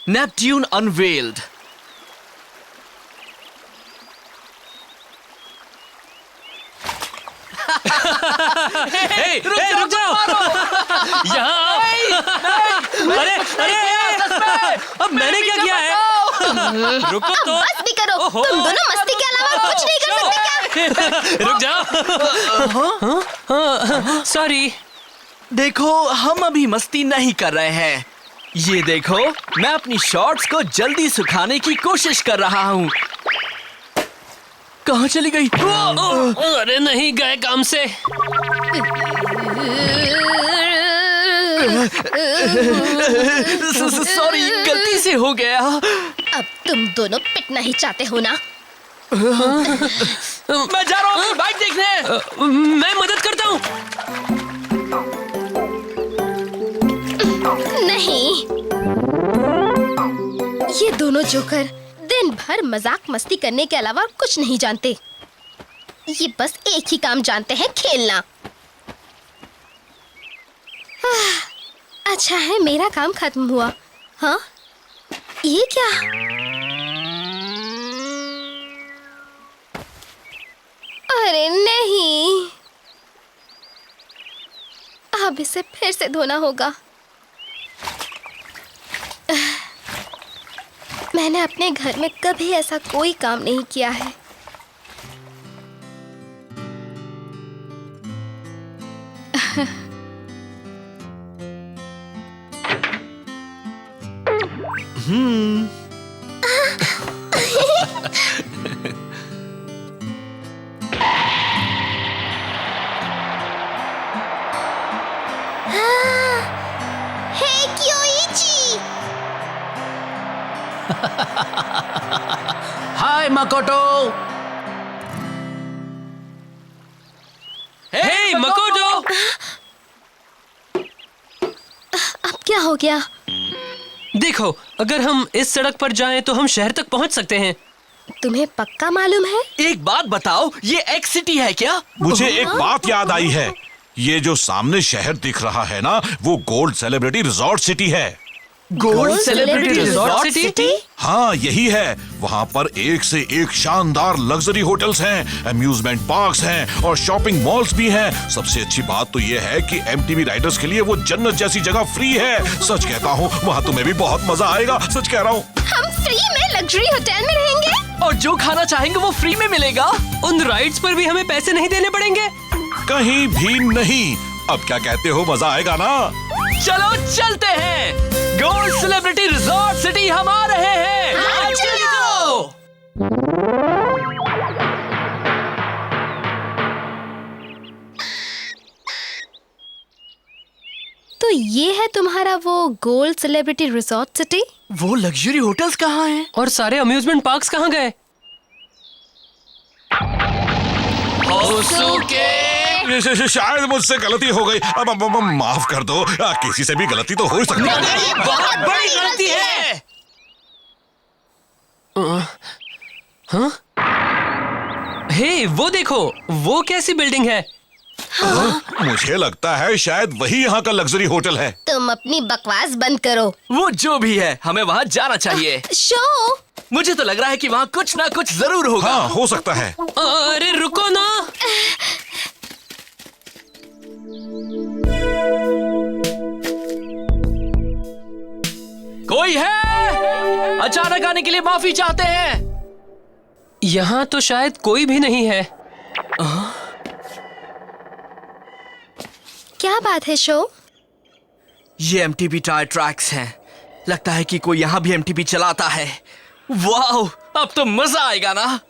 Neptune unveiled. हे, रुक जाओ। यहाँ अरे अब मैंने क्या किया है? रुको तो। बस भी करो। तुम दोनों मस्ती के अलावा कुछ नहीं कर सकते क्या? रुक जाओ। सॉरी। देखो, हम अभी मस्ती नहीं कर रहे हैं। ये देखो, मैं अपनी शॉर्ट्स को जल्दी सुखाने की कोशिश कर रहा हूँ। कहाँ चली गई? अरे नहीं गए काम से। सॉरी, गलती से हो गया। अब तुम दोनों पिटना ही चाहते हो ना? मैं जा रहा हूँ बाइक देखने। मैं मदद करता हूँ। नहीं, ये दोनों जोकर दिन भर मजाक मस्ती करने के अलावा कुछ नहीं जानते। ये बस एक ही काम जानते हैं, खेलना। अच्छा है मेरा काम खत्म हुआ। हाँ, ये क्या? अरे नहीं, अब इसे फिर से धोना होगा। मैंने अपने घर में कभी ऐसा कोई काम नहीं किया है। हे क्योइची! हाय मकोटो। हे मकोटो। अब क्या हो गया? देखो, अगर हम इस सड़क पर जाएं तो हम शहर तक पहुंच सकते हैं। तुम्हें पक्का मालूम है? एक बात बताओ, ये एक्स सिटी है क्या? मुझे एक बात याद आई है। ये जो सामने शहर दिख रहा है ना, वो गोल्ड सेलिब्रिटी रिजॉर्ट सिटी है। Gold celebrity resort city? हाँ, यही है। वहाँ पर एक से एक शानदार लग्जरी होटल्स हैं, अम्यूजमेंट पार्क्स हैं और शॉपिंग मॉल्स भी हैं। सबसे अच्छी बात तो ये है कि एमटीवी राइडर्स के लिए वो जन्नत जैसी जगह फ्री है। सच कहता हूँ, वहाँ तुम्हें भी बहुत मजा आएगा। सच कह रहा हूँ। हम फ्री में लग्जरी होटल में रहेंगे और जो खाना चाहेंगे वो फ्री में मिलेगा। उन राइड्स पर भी हमें पैसे नहीं देने पड़ेंगे। कहीं भी नहीं। अब क्या कहते हो, मजा आएगा ना? चलो चलते हैं। गोल्ड सेलिब्रिटी रिजॉर्ट सिटी हम आ रहे हैं। हाँ, चलो। तो ये है तुम्हारा वो गोल्ड सेलिब्रिटी रिजॉर्ट सिटी? वो लग्जरी होटल्स कहाँ हैं? और सारे अम्यूजमेंट पार्क्स कहाँ गए? शायद मुझसे गलती हो गई। अब माफ कर दो। किसी से भी गलती तो हो ही सकती है। ये बहुत बड़ी गलती है। हाँ? हे, वो देखो, वो कैसी बिल्डिंग है? मुझे लगता है शायद वही यहाँ का लग्जरी होटल है। तुम अपनी बकवास बंद करो। वो जो भी है, हमें वहाँ जाना चाहिए। शो, मुझे तो लग रहा है कि वहाँ कुछ ना कुछ जरूर होगा। हाँ, हो सकता है। अरे रुको ना। कोई है? अचानक आने के लिए माफी चाहते हैं। यहाँ तो शायद कोई भी नहीं है। क्या बात है शो? ये एमटीबी टायर ट्रैक्स हैं। लगता है कि कोई यहाँ भी एमटीबी चलाता है। वाओ, अब तो मजा आएगा ना।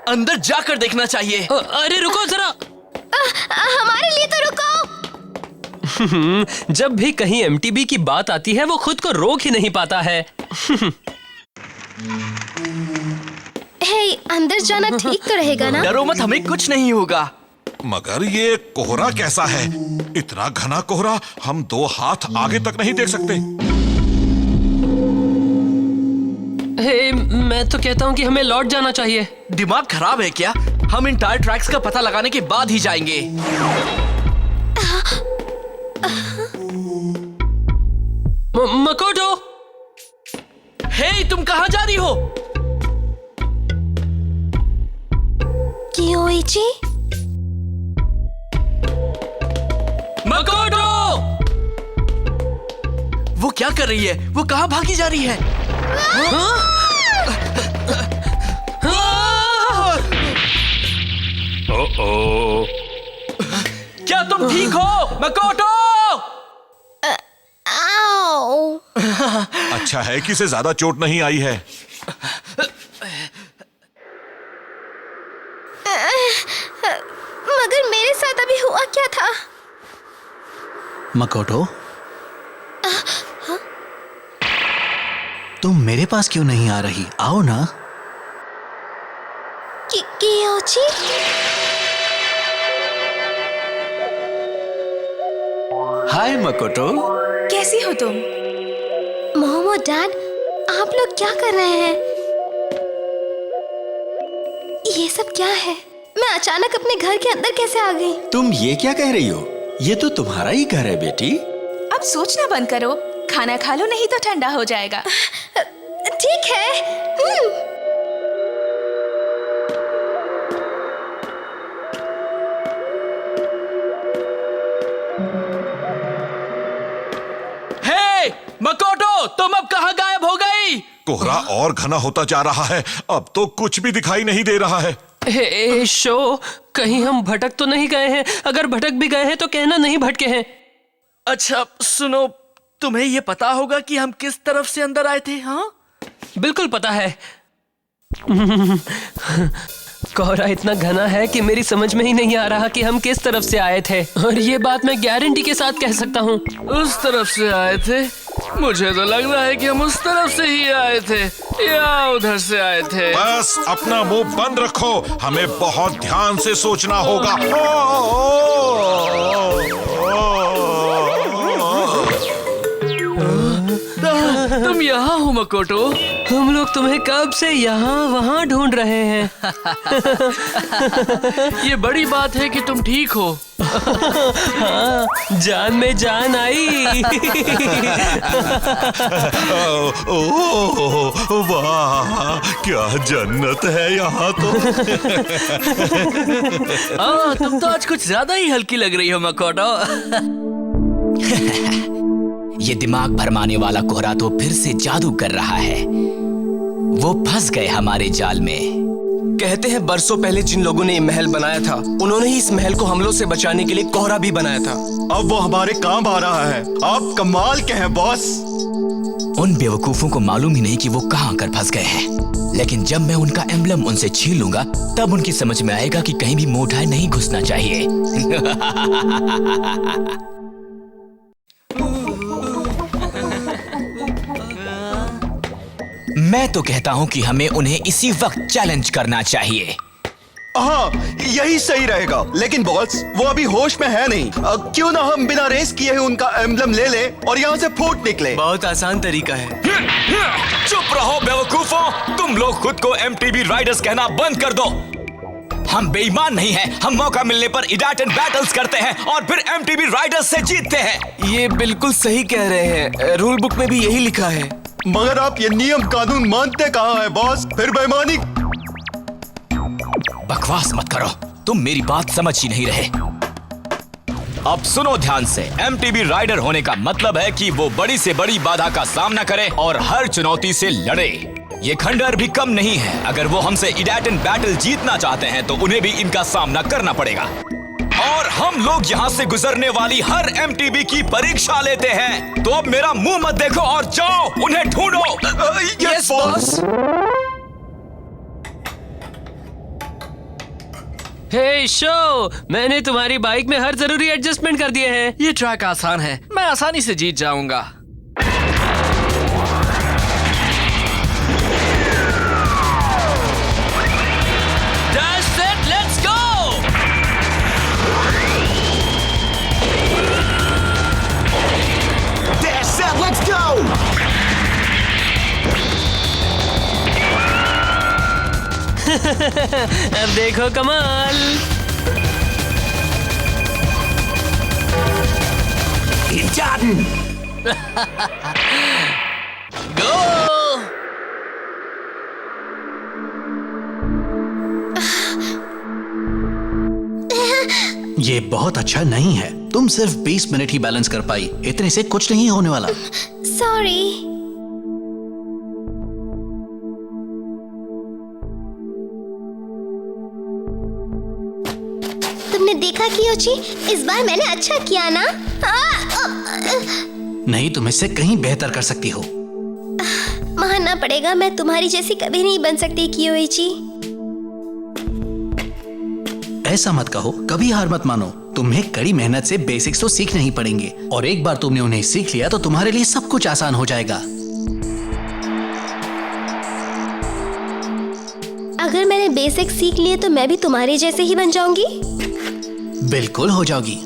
अंदर जाकर देखना चाहिए। अरे रुको जरा। हमारे लिए तो रुको। जब भी कहीं एमटीबी की बात आती है वो खुद को रोक ही नहीं पाता है। हे, अंदर जाना ठीक तो रहेगा ना? डरो मत, हमें कुछ नहीं होगा। मगर ये कोहरा कैसा है? इतना घना कोहरा, हम 2 हाथ आगे तक नहीं देख सकते। हे, मैं तो कहता हूँ कि हमें लौट जाना चाहिए। दिमाग खराब है क्या? हम इन टायर ट्रैक्स का पता लगाने के बाद ही जाएंगे। बेची? मकोटो! वो क्या कर रही है? वो कहाँ भागी जा रही है? क्या तुम ठीक हो, मकोटो? आओ! अच्छा है कि इसे ज्यादा चोट नहीं आई है। मगर मेरे साथ अभी हुआ क्या था? मकोटो, तुम मेरे पास क्यों नहीं आ रही? आओ ना। कियोची? हाय मकोटो। कैसी हो तुम? मोमो डैड, आप लोग क्या कर रहे हैं? ये सब क्या है? मैं अचानक अपने घर के अंदर कैसे आ गई? तुम ये क्या कह रही हो? ये तो तुम्हारा ही घर है बेटी। अब सोचना बंद करो, खाना खा लो नहीं तो ठंडा हो जाएगा। ठीक है। हे, मकोटो, तुम अब कहाँ गायब हो गई? कोहरा और घना होता जा रहा है, अब तो कुछ भी दिखाई नहीं दे रहा है। हे शो, कहीं हम भटक तो नहीं गए हैं? अगर भटक भी गए हैं तो कहना नहीं भटके हैं। अच्छा सुनो, तुम्हें ये पता होगा कि हम किस तरफ से अंदर आए थे? हाँ, बिल्कुल पता है। कोहरा इतना घना है कि मेरी समझ में ही नहीं आ रहा कि हम किस तरफ से आए थे, और ये बात मैं गारंटी के साथ कह सकता हूँ। उस तरफ से आए थे? मुझे तो लग रहा है कि हम उस तरफ से ही आए थे या उधर से आए थे। बस अपना मुंह बंद रखो, हमें बहुत ध्यान से सोचना होगा। तुम यहाँ हो मकोटो? हम लोग तुम्हें कब से यहाँ वहाँ ढूंढ रहे हैं। ये बड़ी बात है कि तुम ठीक हो। हाँ, जान में जान आई। वाह, क्या जन्नत है यहाँ तो। तुम तो आज कुछ ज्यादा ही हल्की लग रही हो मकोटो। ये दिमाग भरमाने वाला कोहरा तो फिर से जादू कर रहा है। वो फंस गए हमारे जाल में। कहते हैं बरसों पहले जिन लोगों ने ये महल बनाया था, उन्होंने ही इस महल को हमलों से बचाने के लिए कोहरा भी बनाया था। अब वो हमारे काम आ रहा है। आप कमाल के हैं बॉस। उन बेवकूफों को मालूम ही नहीं कि वो कहाँ आकर फंस गए हैं। लेकिन जब मैं उनका एम्बलम उनसे छीन लूंगा, तब उनकी समझ में आएगा कि कहीं भी मोटा नहीं घुसना चाहिए। मैं तो कहता हूं कि हमें उन्हें इसी वक्त चैलेंज करना चाहिए। हाँ, यही सही रहेगा। लेकिन बॉस, वो अभी होश में है नहीं। क्यों ना हम बिना रेस किए ही उनका एम्बलम ले ले और यहाँ से फूट निकले। बहुत आसान तरीका है। चुप रहो बेवकूफों, तुम लोग खुद को एमटीवी राइडर्स कहना बंद कर दो। हम बेईमान नहीं हैं, हम मौका मिलने पर इडाटन बैटल्स करते हैं और फिर एमटीवी राइडर्स से जीतते हैं। ये बिल्कुल सही कह रहे हैं, रूल बुक में भी यही लिखा है। मगर आप ये नियम कानून मानते कहाँ है बॉस? फिर बेईमानी। बकवास मत करो, तुम मेरी बात समझ ही नहीं रहे। अब सुनो ध्यान से, एमटीवी राइडर होने का मतलब है कि वो बड़ी से बड़ी बाधा का सामना करे और हर चुनौती से लड़े। ये खंडर भी कम नहीं है। अगर वो हमसे इडाटन बैटल जीतना चाहते हैं तो उन्हें भी इनका सामना करना पड़ेगा। और हम लोग यहाँ से गुजरने वाली हर एमटीवी की परीक्षा लेते हैं। तो अब मेरा मुंह मत देखो और जाओ उन्हें ढूंढो। Yes boss. हे शो, मैंने तुम्हारी बाइक में हर जरूरी एडजस्टमेंट कर दिए हैं। ये ट्रैक आसान है, मैं आसानी से जीत जाऊंगा। That's it, let's go! That's it, let's go! अब देखो कमाल। Go! ये बहुत अच्छा नहीं है। तुम सिर्फ 20 मिनट ही बैलेंस कर पाई। इतने से कुछ नहीं होने वाला। सॉरी। तुमने देखा कियोची, इस बार मैंने अच्छा किया ना? नहीं, तुम इससे कहीं बेहतर कर सकती हो। मानना पड़ेगा, मैं तुम्हारी जैसी कभी नहीं बन सकती कियोची। ऐसा मत कहो, कभी हार मत मानो। तुम्हें कड़ी मेहनत से बेसिक्स तो सीखने ही पड़ेंगे, और एक बार तुमने उन्हें सीख लिया तो तुम्हारे लिए सब कुछ आसान हो जाएगा। अगर मैंने बेसिक सीख लिए तो मैं भी तुम्हारे जैसे ही बन जाऊंगी। बिल्कुल हो जाओगी।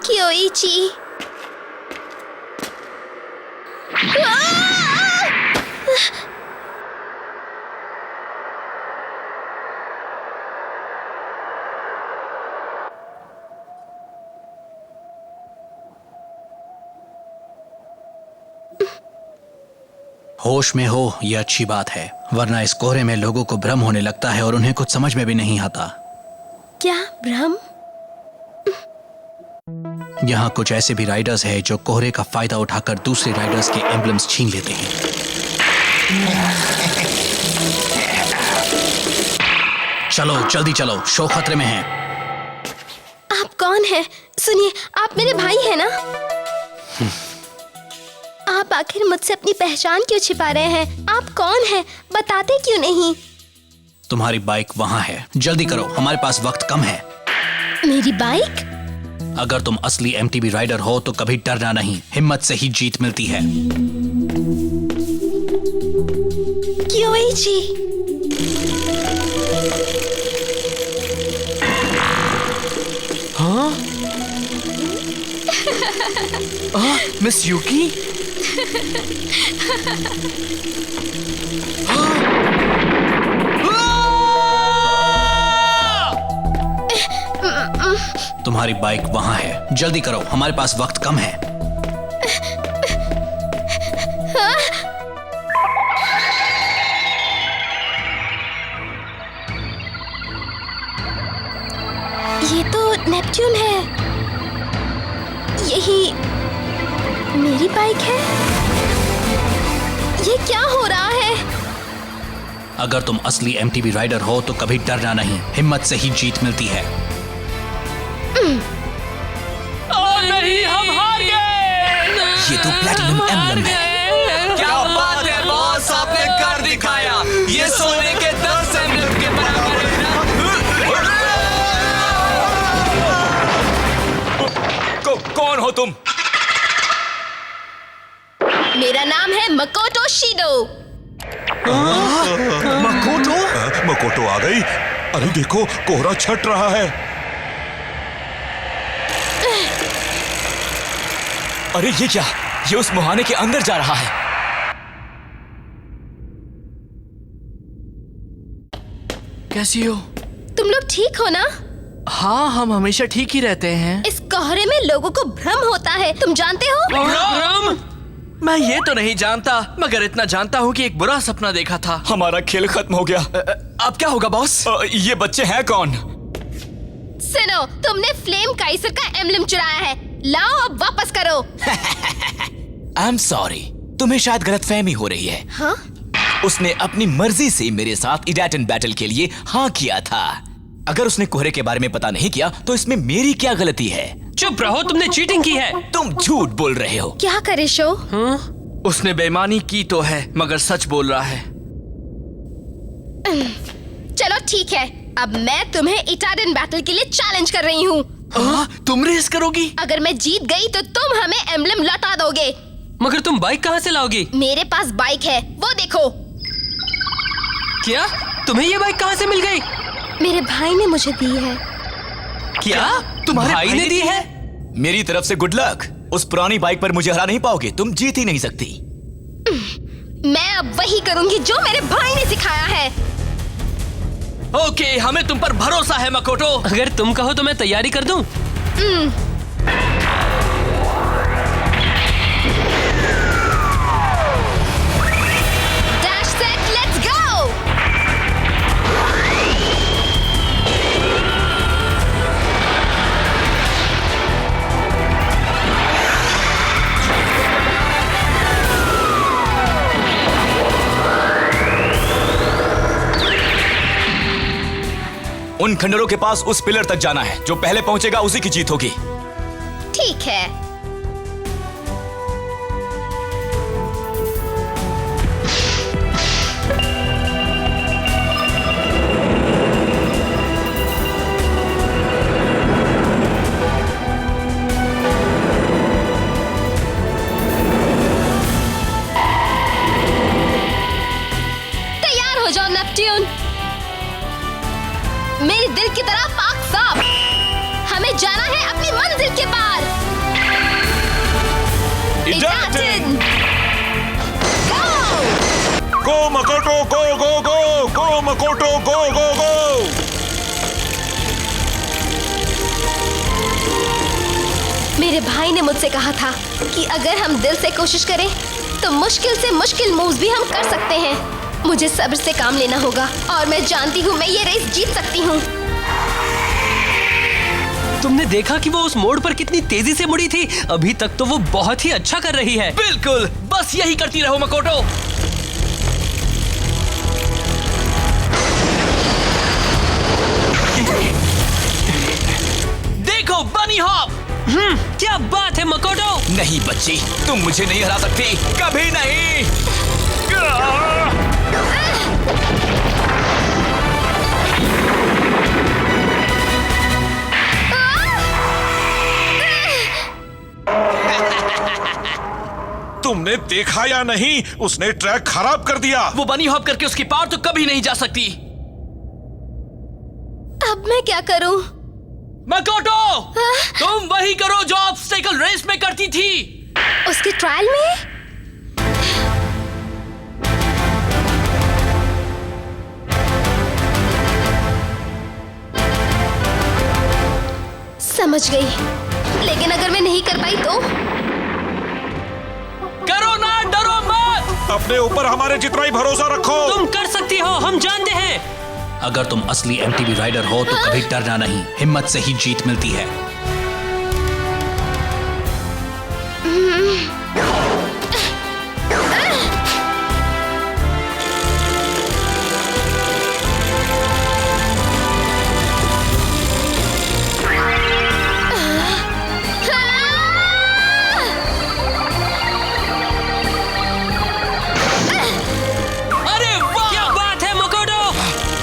कियोची। होश में हो यह अच्छी बात है, वरना इस कोहरे में लोगों को भ्रम होने लगता है और उन्हें कुछ समझ में भी नहीं आता। क्या भ्रम? यहाँ कुछ ऐसे भी राइडर्स हैं जो कोहरे का फायदा उठाकर दूसरे राइडर्स के एम्बलम्स छीन लेते हैं। चलो जल्दी चलो, शो खतरे में है। आप कौन हैं? सुनिए, आप मेरे भाई हैं ना? आप आखिर मुझसे अपनी पहचान क्यों छिपा रहे हैं? आप कौन हैं? बताते क्यों नहीं? तुम्हारी बाइक वहाँ है, जल्दी करो, हमारे पास वक्त कम है। मेरी बाइक? अगर तुम असली एमटीबी राइडर हो तो कभी डरना नहीं, हिम्मत से ही जीत मिलती है। कियोची। हाँ? मिस यूकी? तुम्हारी बाइक वहाँ है, जल्दी करो, हमारे पास वक्त कम है। ये तो नेपच्यून है। यही मेरी बाइक है। ये क्या हो रहा है? अगर तुम असली एमटीबी राइडर हो तो कभी डरना नहीं, हिम्मत से ही जीत मिलती है। नहीं, हम हार गए। ये तो प्लैटिनम एम्बलम है। क्या बात है बॉस, आपने कर दिखाया। ये सोने के 10 एम्बलम के बराबर है ना? कौन हो तुम? मेरा नाम है मकोटो शिडो। मकोटो आ गई। अरे देखो, कोहरा छट रहा है। अरे ये क्या? ये उस मुहाने के अंदर जा रहा है। कैसी हो? तुम लोग ठीक हो ना? हाँ, हम हमेशा ठीक ही रहते हैं। इस कोहरे में लोगों को भ्रम होता है, तुम जानते हो? भ्रम? मैं ये तो नहीं जानता, मगर इतना जानता हूँ कि एक बुरा सपना देखा था। हमारा खेल खत्म हो गया। अब क्या होगा बॉस? ये बच्चे हैं कौन? सुनो, तुमने फ्लेम काइसर का एम्बलम चुराया है। लाओ अब वापस करो। आई एम सॉरी, तुम्हें शायद गलतफहमी हो रही है। हाँ? उसने अपनी मर्जी से मेरे साथ इडेटन बैटल के लिए हाँ किया था। अगर उसने कोहरे के बारे में पता नहीं किया तो इसमें मेरी क्या गलती है? चुप रहो, तुमने चीटिंग की है। तुम झूठ बोल रहे हो। क्या करे शो? उसने बेईमानी की तो है, मगर सच बोल रहा है। चलो ठीक है, अब मैं तुम्हें इटाडन बैटल के लिए चैलेंज कर रही हूँ। तुम रेस करोगी? अगर मैं जीत गई तो तुम हमें एम्बलम लौटा दोगे। मगर तुम बाइक कहाँ से लाओगी? मेरे पास बाइक है, वो देखो। क्या? तुम्हें ये बाइक कहाँ से मिल गई? मेरे भाई ने मुझे दी है। क्या? तुम्हारे भाई ने दी है? मेरी तरफ से गुड लक। उस पुरानी बाइक पर मुझे हरा नहीं पाओगे, तुम जीत ही नहीं सकती। मैं अब वही करूंगी जो मेरे भाई ने सिखाया है। ओके, हमें तुम पर भरोसा है मकोटो। अगर तुम कहो तो मैं तैयारी कर दूं। डैश से उन खंडरों के पास उस पिलर तक जाना है। जो पहले पहुंचेगा उसी की जीत होगी। ठीक है। तैयार हो जाओ नेपट्यून। मेरे दिल की तरह पाक साफ। हमें जाना है अपनी मंजिल के पार। इडाटन, गो मकोटो गो गो गो, गो मकोटो गो गो गो। मेरे भाई ने मुझसे कहा था कि अगर हम दिल से कोशिश करें तो मुश्किल से मुश्किल मूव्स भी हम कर सकते हैं। मुझे सब्र से काम लेना होगा और मैं जानती हूँ मैं ये रेस जीत सकती हूँ। तुमने देखा कि वो उस मोड़ पर कितनी तेजी से मुड़ी थी? अभी तक तो वो बहुत ही अच्छा कर रही है। बिल्कुल, बस यही करती रहो मकोटो। देखो बनी हॉप। क्या बात है मकोटो। नहीं बच्ची, तुम मुझे नहीं हरा सकती, कभी नहीं। तुमने देखा या नहीं, उसने ट्रैक खराब कर दिया। वो बनी हॉप करके उसकी पार तो कभी नहीं जा सकती। अब मैं क्या करूँ? मकोटो, तुम वही करो जो ऑब्स्टेकल रेस में करती थी। उसके ट्रायल में? समझ गई, लेकिन अगर मैं नहीं कर पाई तो? करो ना, डरो मत। अपने ऊपर हमारे जितना ही भरोसा रखो। तुम कर सकती हो, हम जानते हैं। अगर तुम असली एमटीवी राइडर हो तो कभी डरना नहीं, हिम्मत से ही जीत मिलती है।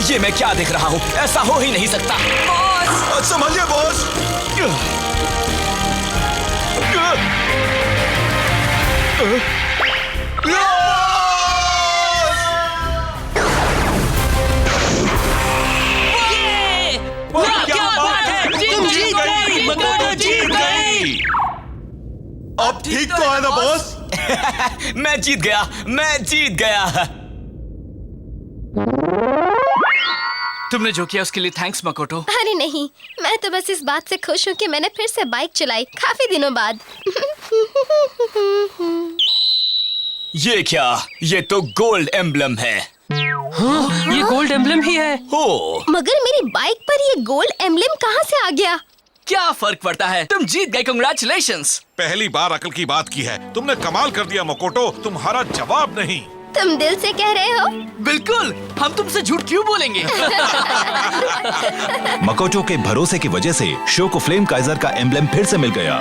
ये मैं क्या देख रहा हूँ? ऐसा हो ही नहीं सकता। बॉस! संभालिए बॉस! क्या बात है, तुम जीत गई, मकोटो जीत गई। अब ठीक तो है ना बॉस? मैं जीत गया, मैं जीत गया। तुमने जो किया उसके लिए थैंक्स मकोटो। अरे नहीं, मैं तो बस इस बात से खुश हूँ कि मैंने फिर से बाइक चलाई काफी दिनों बाद। ये क्या? ये तो गोल्ड एम्बलम है। हाँ, ये गोल्ड एम्बलम ही है। हो, मगर मेरी बाइक पर ये गोल्ड एम्बलम कहाँ से आ गया? क्या फर्क पड़ता है, तुम जीत गए, कांग्रेचुलेशंस। पहली बार अकल की बात की है, तुमने कमाल कर दिया मकोटो, तुम्हारा जवाब नहीं। तुम दिल से कह रहे हो? बिल्कुल, हम तुमसे झूठ क्यों बोलेंगे। मकोटो के भरोसे की वजह से शो को फ्लेम काइजर का एम्बलम फिर से मिल गया।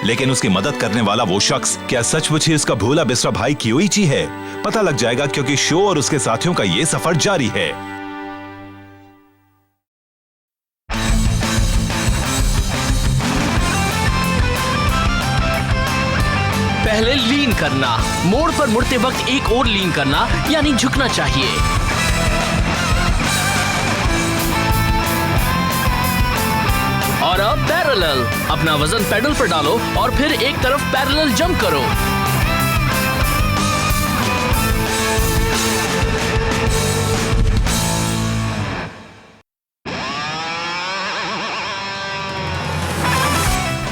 लेकिन उसकी मदद करने वाला वो शख्स क्या सचमुच ही उसका भोला बिसरा भाई क्योइची है? पता लग जाएगा, क्योंकि शो और उसके साथियों का ये सफर जारी है। पहले लीन करना, मोड़ पर मुड़ते वक्त एक और लीन करना, यानी झुकना चाहिए। और अब पैरेलल, अपना वजन पेडल पर डालो और फिर एक तरफ पैरेलल जंप करो।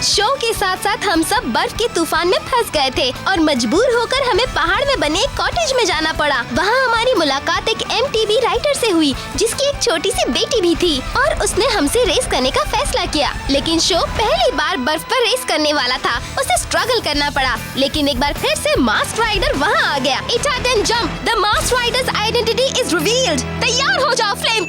शो के साथ साथ हम सब बर्फ के तूफान में फंस गए थे और मजबूर होकर हमें पहाड़ में बने एक कॉटेज में जाना पड़ा। वहाँ हमारी मुलाकात एक एमटीवी राइडर से हुई जिसकी एक छोटी सी बेटी भी थी और उसने हमसे रेस करने का फैसला किया। लेकिन शो पहली बार बर्फ पर रेस करने वाला था, उसे स्ट्रगल करना पड़ा। लेकिन एक बार फिर से मास्क राइडर वहाँ आ गया। इटाटन jump, the mask rider's identity is revealed. तैयार हो जाओ फ्लेम